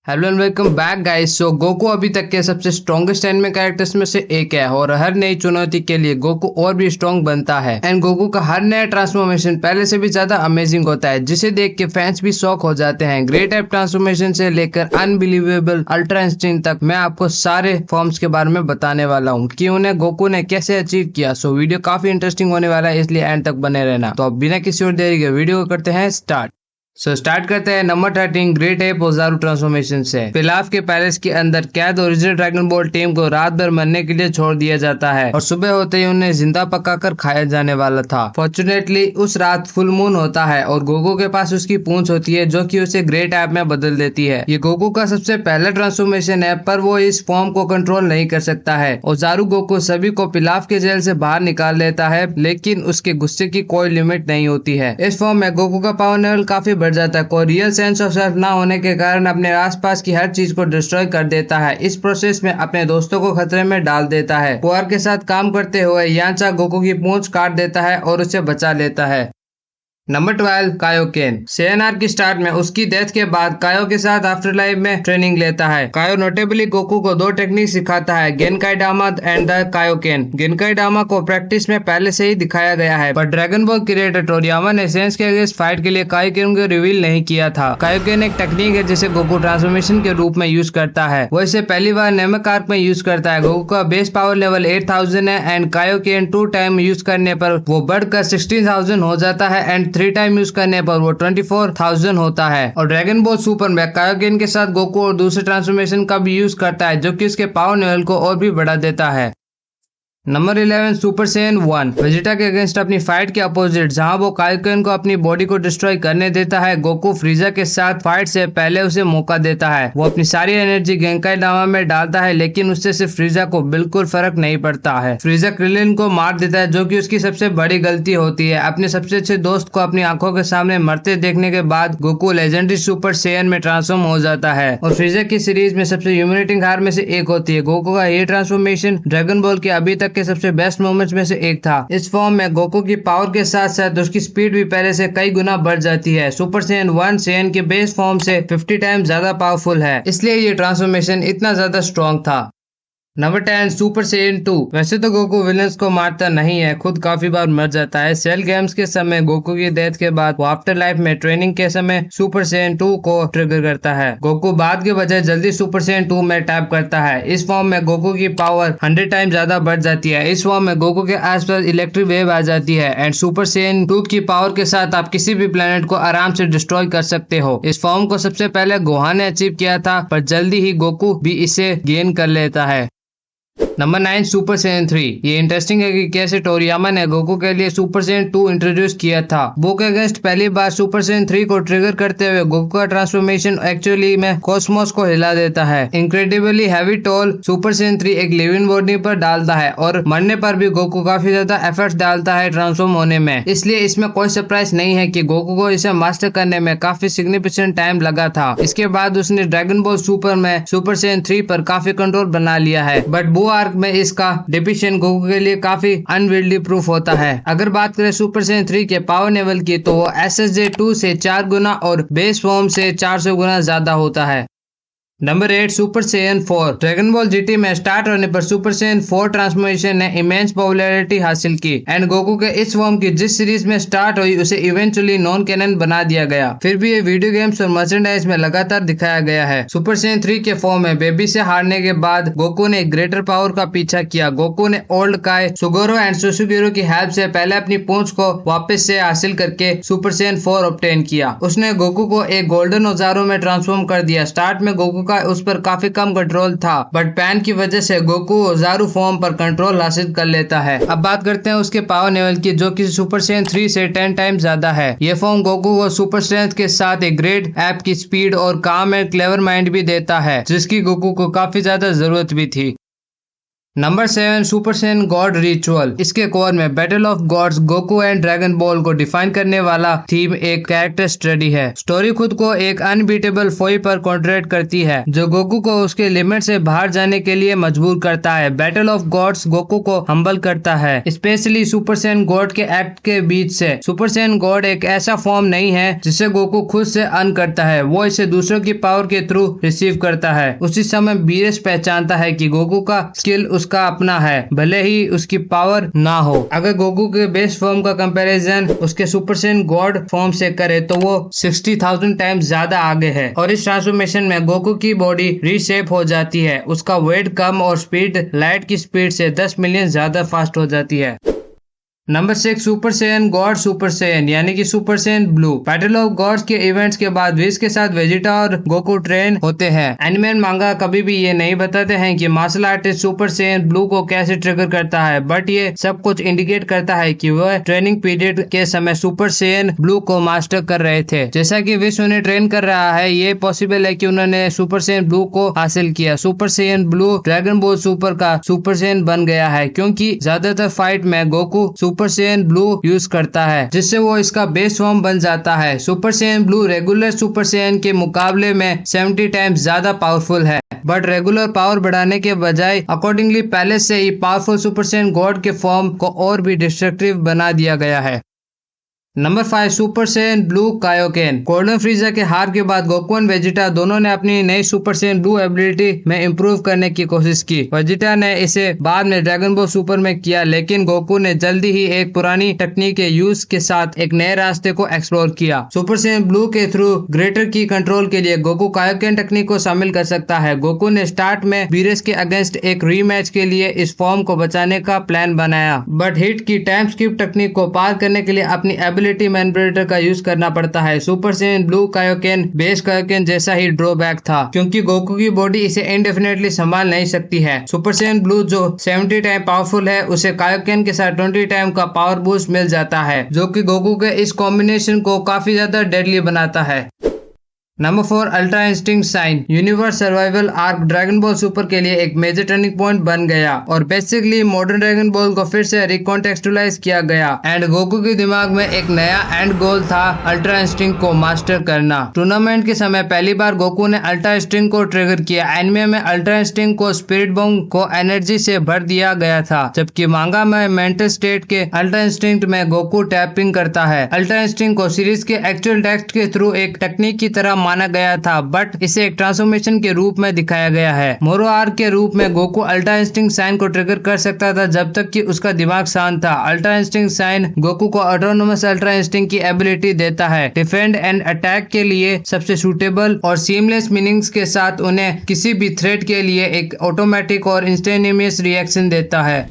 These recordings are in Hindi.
Hello and welcome back guys. So Goku अभी तक के सबसे स्ट्रॉन्गेस्ट एनिमे कैरेक्टर्स में से एक है और हर नई चुनौती के लिए गोकू और भी स्ट्रॉन्ग बनता है। एंड गोकू का हर नया ट्रांसफॉर्मेशन पहले से भी ज्यादा अमेजिंग होता है, जिसे देख के फैंस भी शॉक हो जाते हैं। ग्रेट एप ट्रांसफॉर्मेशन से लेकर अनबिलीवेबल अल्ट्रा इंस्टिंक्ट तक मैं आपको सारे फॉर्म्स के बारे में बताने वाला हूँ कि उन्हें गोकू ने कैसे अचीव किया। सो वीडियो काफी इंटरेस्टिंग होने वाला है, इसलिए एंड तक बने रहना। तो अब बिना किसी और देरी के वीडियो को करते हैं स्टार्ट। स्टार्ट करते हैं नंबर 13 ग्रेट एप ओजारू ट्रांसफॉर्मेशन से। पिलाफ के पैलेस के अंदर कैद ओरिजिनल ड्रैगन बॉल टीम को रात भर मरने के लिए छोड़ दिया जाता है और सुबह होते ही उन्हें जिंदा पकाकर खाया जाने वाला था। फॉर्चुनेटली उस रात फुल मून होता है और गोकू के पास उसकी पूंछ होती है जो कि उसे ग्रेट एप में बदल देती है। ये गोकू का सबसे पहला ट्रांसफॉर्मेशन है, पर वो इस फॉर्म को कंट्रोल नहीं कर सकता है। ओजारू गोकू सभी को पिलाफ के जेल से बाहर निकाल लेता है, लेकिन उसके गुस्से की कोई लिमिट नहीं होती है। इस फॉर्म में गोकू का पावर लेवल काफी बढ़ जाता है और रियल सेंस ऑफ सेल्फ ना होने के कारण अपने आसपास की हर चीज को डिस्ट्रॉय कर देता है। इस प्रोसेस में अपने दोस्तों को खतरे में डाल देता है। पुआर के साथ काम करते हुए यांचा गोकू की पूंछ काट देता है और उसे बचा लेता है। Number 12 Kaioken. सेएनआर की स्टार्ट में उसकी डेथ के बाद कायो के साथ आफ्टर लाइफ में ट्रेनिंग लेता है। कायो नोटेबली गोकू को दो टेक्निक सिखाता है, गेनकाई डामा एंड द कायोकेन। गेनकाई डामा को प्रैक्टिस में पहले से ही दिखाया गया है, पर ड्रैगन बॉल क्रिएटर टोरियामा ने सेंस के अगेंस्ट फाइट के लिए कायोकेन को रिवील नहीं किया था। कायोकेन एक टेक्निक है जिसे गोकू ट्रांसफॉर्मेशन के रूप में यूज करता है। वो इसे पहली बार नेमेक आर्क में यूज करता है। गोकू का बेस पावर लेवल 8000 है एंड कायोकेन 2 टाइम यूज करने पर वो बढ़कर 16000 हो जाता है एंड 3 टाइम यूज करने पर वो 24000 होता है। और ड्रैगन बॉल सुपर में कायोकेन के साथ गोकू और दूसरे ट्रांसफॉर्मेशन का भी यूज करता है, जो कि उसके पावर लेवल को और भी बढ़ा देता है। Number 11 super Saiyan 1। वेजिटा के अगेंस्ट अपनी फाइट के अपोजिट, जहां वो कायोकेन को अपनी बॉडी को डिस्ट्रॉय करने देता है, गोकू फ्रीजा के साथ फाइट से पहले उसे मौका देता है। वो अपनी सारी एनर्जी गेंकाई डामा में डालता है, लेकिन उससे सिर्फ फ्रीजा को बिल्कुल फर्क नहीं पड़ता है। फ्रीजा क्रिलिन को मार देता है, जो कि उसकी सबसे बड़ी गलती होती है। अपने सबसे अच्छे दोस्त को अपनी आंखों के सामने मरते देखने के बाद गोकू लेजेंडरी सुपर सैयन में ट्रांसफॉर्म हो जाता है और फ्रीजा की सीरीज में सबसे ह्यूमिलेटिंग हार में से एक होती है। गोकू का ये ट्रांसफॉर्मेशन ड्रैगन बॉल के अभी तक के सबसे बेस्ट मोमेंट्स में से एक था। इस फॉर्म में गोकू की पावर के साथ साथ उसकी स्पीड भी पहले से कई गुना बढ़ जाती है। सुपर सैयन 1 सैयन के बेस फॉर्म से 50 टाइम ज्यादा पावरफुल है, इसलिए ये ट्रांसफॉर्मेशन इतना ज्यादा स्ट्रॉन्ग था। Number 10 super Saiyan 2। वैसे तो गोकू विलन्स को मारता नहीं है, खुद काफी बार मर जाता है। सेल गेम्स के समय गोकू की डेथ के बाद वो आफ्टर लाइफ में ट्रेनिंग के समय सुपर सैयन 2 को ट्रिगर करता है। गोकू बाद के बजाय जल्दी सुपर सैयन 2 में टैप करता है। इस फॉर्म में गोकू की पावर 100 टाइम ज्यादा बढ़ जाती है। इस फॉर्म में गोकू के आसपास इलेक्ट्रिक वेव आ जाती है एंड सुपर सैयन 2 की पावर के साथ आप किसी भी प्लेनेट को आराम से डिस्ट्रॉय कर सकते हो। इस फॉर्म को सबसे पहले गोहा ने अचीव किया था, पर जल्दी ही गोकू भी इसे गेन कर लेता है। Number 9 super Saiyan 3। ये इंटरेस्टिंग है कि कैसे टोरियामा ने गोकू के लिए सुपर सैयन 2 इंट्रोड्यूस किया था। बो के अगेंस्ट पहली बार सुपर सैयन 3 को ट्रिगर करते हुए गोकू का ट्रांसफॉर्मेशन एक्चुअली में कॉस्मोस को हिला देता है। Incredibly heavy toll super Saiyan 3 एक लिविंग बॉडी पर डालता है और मरने पर भी गोकू काफी ज्यादा एफर्ट्स डालता है ट्रांसफॉर्म होने में, इसलिए इसमें कोई सरप्राइज नहीं है कि गोकू को इसे मास्टर करने में काफी सिग्निफिकेंट टाइम लगा था। इसके बाद उसने ड्रैगन बॉल सुपर में सुपर सैयन 3 पर काफी कंट्रोल बना लिया है, बट बो आर्क में इसका डिफिशिएंट गोकू के लिए काफी अनविल्डी प्रूफ होता है। अगर बात करें सुपर सैयन 3 के पावर लेवल की, तो वो SSJ 2 से 4 गुना और बेस फॉर्म से 400 गुना ज्यादा होता है। Number 8 super Saiyan 4। Dragon ball GT में स्टार्ट होने पर सुपर सैयन 4 ट्रांसफॉर्मेशन ने इमेंस पॉपुलैरिटी हासिल की एंड गोकू के इस फॉर्म की जिस सीरीज में स्टार्ट हुई उसे इवेंचुअली नॉन कैनन बना दिया गया। फिर भी ये वीडियो गेम्स और मर्चेंडाइज में लगातार दिखाया गया है। सुपर सैयन 3 के फॉर्म में बेबी से हारने के बाद गोकू ने ग्रेटर पावर का पीछा किया। गोकू ने ओल्ड काय, सुगोरो एंड सुसुगिरो की हेल्प से पहले अपनी पूंछ को वापस से हासिल करके सुपर सैयन 4 ऑब्टेन किया। उसने गोकू को एक गोल्डन ओजारो में ट्रांसफॉर्म कर दिया। स्टार्ट में गोकू उस पर काफी कम कंट्रोल था, बट पैन की वजह से गोकू ओजारू फॉर्म पर कंट्रोल हासिल कर लेता है। अब बात करते हैं उसके पावर लेवल की, जो कि सुपर सैयन 3 से 10 टाइम ज्यादा है। ये फॉर्म गोकू को सुपर स्ट्रेंथ के साथ एक ग्रेट ऐप की स्पीड और काम एंड क्लेवर माइंड भी देता है, जिसकी गोकू को काफी ज्यादा जरूरत भी थी। Number 7 Super Saiyan God ritual. इसके कोर में Battle of Gods, Goku and Dragon Ball को डिफाइन करने वाला थीम एक कैरेक्टर स्टडी है। स्टोरी खुद को एक अनबीटेबल फोई पर कॉन्ट्रैक्ट करती है जो गोकू को उसके लिमिट से बाहर जाने के लिए मजबूर करता है। बैटल ऑफ गॉड्स गोकू को हम्बल करता है, स्पेशली सुपर सैयन गॉड के एक्ट के बीच से। सुपर सैयन गॉड एक ऐसा फॉर्म नहीं है जिसे गोकू खुद से अर्न करता है, वो इसे दूसरों की पावर के थ्रू रिसीव करता है। उसी समय बीरेस पहचानता है कि गोकू का स्किल उसका अपना है, भले ही उसकी पावर ना हो। अगर गोकू के बेस फॉर्म का कंपैरिजन उसके सुपर सैयन गॉड फॉर्म से करे तो वो 60,000 टाइम्स ज्यादा आगे है। और इस ट्रांसफॉर्मेशन में गोकू की बॉडी रीशेप हो जाती है, उसका वेट कम और स्पीड लाइट की स्पीड से 10 मिलियन ज्यादा फास्ट हो जाती है। Number 6 Super Saiyan God Super Saiyan यानी कि Super Saiyan Blue. Battle of Gods के इवेंट्स के बाद विश के साथ वेजिटा और गोकू ट्रेन होते हैं। एनिमे एंड मांगा कभी भी ये नहीं बताते हैं कि martial artist Super Saiyan Blue को कैसे ट्रिगर करता है, बट ये सब कुछ इंडिकेट करता है कि वह ट्रेनिंग पीरियड के समय सुपर सैयन ब्लू को मास्टर कर रहे थे। जैसा कि विश उन्हें ट्रेन कर रहा है, ये पॉसिबल है कि उन्होंने सुपर सैयन ब्लू को हासिल किया। Super Saiyan blue dragon Ball super का सुपर सैयन बन गया है क्योंकि ज्यादातर फाइट में Goku super Saiyan blue use करता है, जिससे वो इसका बेस फॉर्म बन जाता है। Super Saiyan blue regular super Saiyan के मुकाबले में 70 टाइम्स ज्यादा पावरफुल है, बट रेगुलर पावर बढ़ाने के बजाय अकॉर्डिंगली पहले से ही पावरफुल सुपर सैयन गॉड के फॉर्म को और भी डिस्ट्रक्टिव बना दिया गया है। Number 5 super Saiyan blue kaioken. Golden Frieza के हार के बाद गोकू और वेजिटा दोनों ने अपनी नई सुपर सैयन ब्लू एबिलिटी में इम्प्रूव करने की कोशिश की। वेजिटा ने इसे बाद में ड्रैगन बॉल सुपर में किया, लेकिन गोकू ने जल्दी ही एक पुरानी टेक्निक के यूज के साथ एक नए रास्ते को एक्सप्लोर किया। सुपर सैयन ब्लू के थ्रू ग्रेटर की कंट्रोल के लिए गोकू कायोकेन टेक्निक को शामिल कर सकता है। गोकू ने स्टार्ट में बीरेस के अगेंस्ट एक रीमैच के लिए इस फॉर्म को बचाने का प्लान बनाया, बट हिट की टाइम स्किप टेक्निक को पार करने के लिए अपनी एबिलिटी मैनिपुलेटर का यूज करना पड़ता है। Super Saiyan blue Kaioken base Kaioken जैसा ही ड्रॉबैक था क्योंकि गोकू की बॉडी इसे इंडेफिनेटली संभाल नहीं सकती है। सुपर सैयन ब्लू जो 70 टाइम पावरफुल है, उसे कायोकेन के साथ 20 टाइम का पावर बूस्ट मिल जाता है, जो कि गोकू के इस कॉम्बिनेशन को काफी ज्यादा डेडली बनाता है। Number 4 Ultra Instinct Sign. Universe Survival arc Dragon Ball Super के लिए एक मेजर टर्निंग पॉइंट बन गया और बेसिकली मॉडर्न ड्रैगन बॉल को फिर से रिकॉन्टेक्चुअलाइज किया गया एंड गोकू के दिमाग में एक नया एंड गोल था, अल्ट्रा इंस्टिंक्ट को मास्टर करना। टूर्नामेंट के समय पहली बार गोकू ने अल्ट्रा इंस्टिंक्ट को ट्रिगर किया। एनिमे में अल्ट्रा इंस्टिंक्ट को स्पिरिट बॉम्ब को एनर्जी से भर दिया गया था, जबकि मांगा में मेंटल स्टेट के अल्ट्रा इंस्टिंक्ट में गोकू टैपिंग करता है। अल्ट्रा इंस्टिंक्ट को सीरीज के एक्चुअल टेक्स्ट के थ्रू एक टेक्निक की तरह माना गया था, बट इसे एक ट्रांसफॉर्मेशन के रूप में दिखाया गया है। मोरो आर्क के रूप में गोकू अल्ट्रा इंस्टिंक्ट साइन को ट्रिगर कर सकता था जब तक कि उसका दिमाग शांत था। अल्ट्रा इंस्टिंक्ट साइन गोकू को ऑटोनोमस अल्ट्रा इंस्टिंक्ट की एबिलिटी देता है, डिफेंड एंड अटैक के लिए सबसे सूटेबल और सीमलेस मीनिंग्स के साथ उन्हें किसी भी थ्रेट के लिए एक ऑटोमेटिक और इंस्टेंटेनियस रिएक्शन देता है।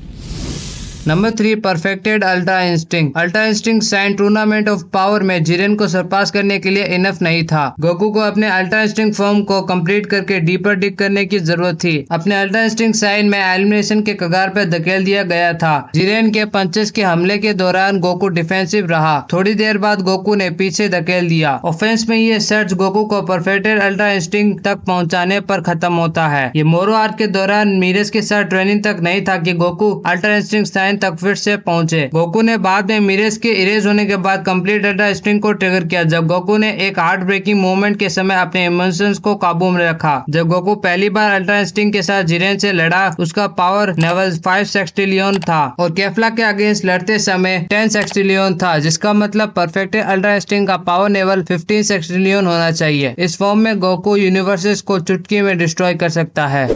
Number 3 perfected Ultra Instinct. Ultra Instinct Sign Tournament of Power में जिरेन को सरपास करने के लिए इनफ नहीं था। गोकू को अपने अल्ट्रा इंस्टिंक्ट फॉर्म को कंप्लीट करके डीपर डिग करने की जरूरत थी। अपने अल्ट्रा इंस्टिंक्ट साइन में एलिमिनेशन के कगार पर धकेल दिया गया था। जिरेन के पंचेस के हमले के दौरान गोकू डिफेंसिव रहा। थोड़ी देर बाद गोकू ने पीछे धकेल दिया। ऑफेंस में ये सर्च गोकू को परफेक्टेड अल्ट्रा इंस्टिंक्ट तक पहुंचाने पर खत्म होता है। ये मोरो आर्क के दौरान मीरेस के साथ ट्रेनिंग तक नहीं था कि गोकू अल्ट्रा इंस्टिंक्ट साइन तक फिर से पहुंचे। गोकू ने बाद में मिरेस के इरेज होने के बाद कंप्लीट अल्ट्रा इंस्टिंक्ट को ट्रिगर किया, जब गोकू ने एक हार्ट ब्रेकिंग मूवमेंट के समय अपने इमोशंस को काबू में रखा। जब गोकू पहली बार अल्ट्रा इंस्टिंक्ट के साथ जिरेन से लड़ा, उसका पावर लेवल 5 सेक्सटिलियन था और केफला के अगेंस्ट लड़ते समय 10 सेक्सटिलियन था, जिसका मतलब परफेक्टेड अल्ट्रा इंस्टिंक्ट का पावर लेवल 15 सेक्सटिलियन होना चाहिए। इस फॉर्म में गोकू यूनिवर्सेस को चुटकी में डिस्ट्रॉय कर सकता है।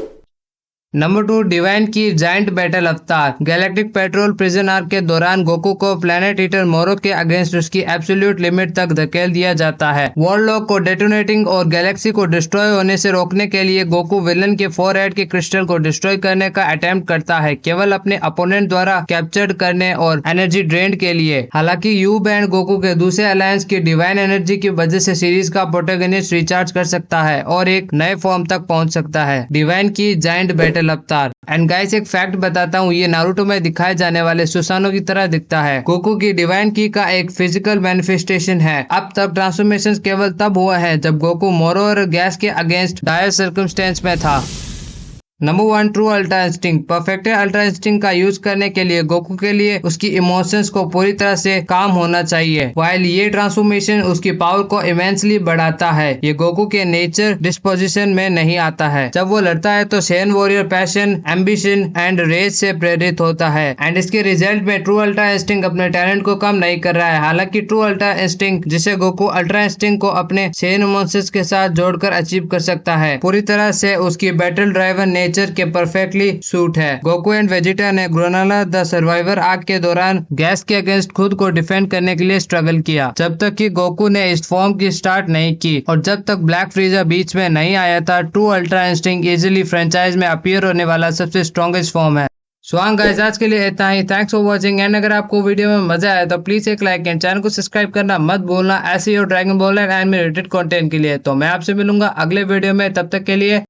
नंबर 2 डिवाइन की जायंट बैटल अवतार। गैलेक्टिक पेट्रोल प्रिजन आर्क के दौरान गोकू को प्लेनेट ईटर मोरो के अगेंस्ट उसकी एब्सोल्यूट लिमिट तक धकेल दिया जाता है। वॉरलॉक को डेटोनेटिंग और गैलेक्सी को डिस्ट्रॉय होने से रोकने के लिए गोकू विलन के फोरहेड के क्रिस्टल को डिस्ट्रॉय करने का अटेम्प्ट करता है, केवल अपने अपोनेंट द्वारा कैप्चर्ड करने और एनर्जी ड्रेन के लिए। हालांकि यू बैंड गोकू के दूसरे अलायंस की डिवाइन एनर्जी की वजह से सीरीज का प्रोटैगनिस्ट रिचार्ज कर सकता है और एक नए फॉर्म तक पहुंच सकता है। डिवाइन की जायंट बैटल अवतार। एंड गाइस एक फैक्ट बताता हूँ, ये नारुतो में दिखाए जाने वाले सुसानो की तरह दिखता है। गोकू की डिवाइन की का एक फिजिकल मैनिफेस्टेशन है। अब तक ट्रांसफॉर्मेशन केवल तब हुआ है जब गोकू मोरो और गैस के अगेंस्ट डायर सर्कमस्टेंस में था। Number 1 true Ultra instinct. Perfect ultra instinct का यूज करने के लिए गोकू के लिए उसकी इमोशंस को पूरी तरह से काम होना चाहिए। वाइल ये ट्रांसफॉर्मेशन उसकी पावर को इमेंसली बढ़ाता है। ये गोकू के नेचर डिस्पोजिशन में नहीं आता है। जब वो लड़ता है तो Saiyan warrior passion, ambition and rage से प्रेरित होता है एंड इसके रिजल्ट में ट्रू अल्ट्रा इंस्टिंक्ट अपने टैलेंट को कम नहीं कर रहा है। हालांकि ट्रू अल्ट्रा इंस्टिंक्ट जिसे गोकू अल्ट्रा इंस्टिंक्ट को अपने सेन इमोशंस के साथ जोड़कर अचीव कर सकता है, पूरी तरह से उसकी बैटल ड्राइवर नेचर के परफेक्टली सूट है। गोकू एंड वेजिटा ने ग्रेनोला द सर्वाइवर आर्क के दौरान गैस के अगेंस्ट खुद को डिफेंड करने के लिए स्ट्रगल किया, जब तक कि गोकू ने इस फॉर्म की स्टार्ट नहीं की और जब तक ब्लैक फ्रीजा बीच में नहीं आया था। True Ultra instinct easily franchise में अपीयर होने वाला सबसे स्ट्रॉन्गेस्ट फॉर्म है। सो हाँ गाइस, आज के लिए इतना ही। थैंक्स फॉर वॉचिंग एंड अगर आपको वीडियो में मजा आया तो प्लीज एक लाइक एंड चैनल को सब्सक्राइब करना मत भूलना ऐसे ही dragon ball and anime related content के लिए। तो मैं आपसे मिलूंगा अगले वीडियो में, तब तक के लिए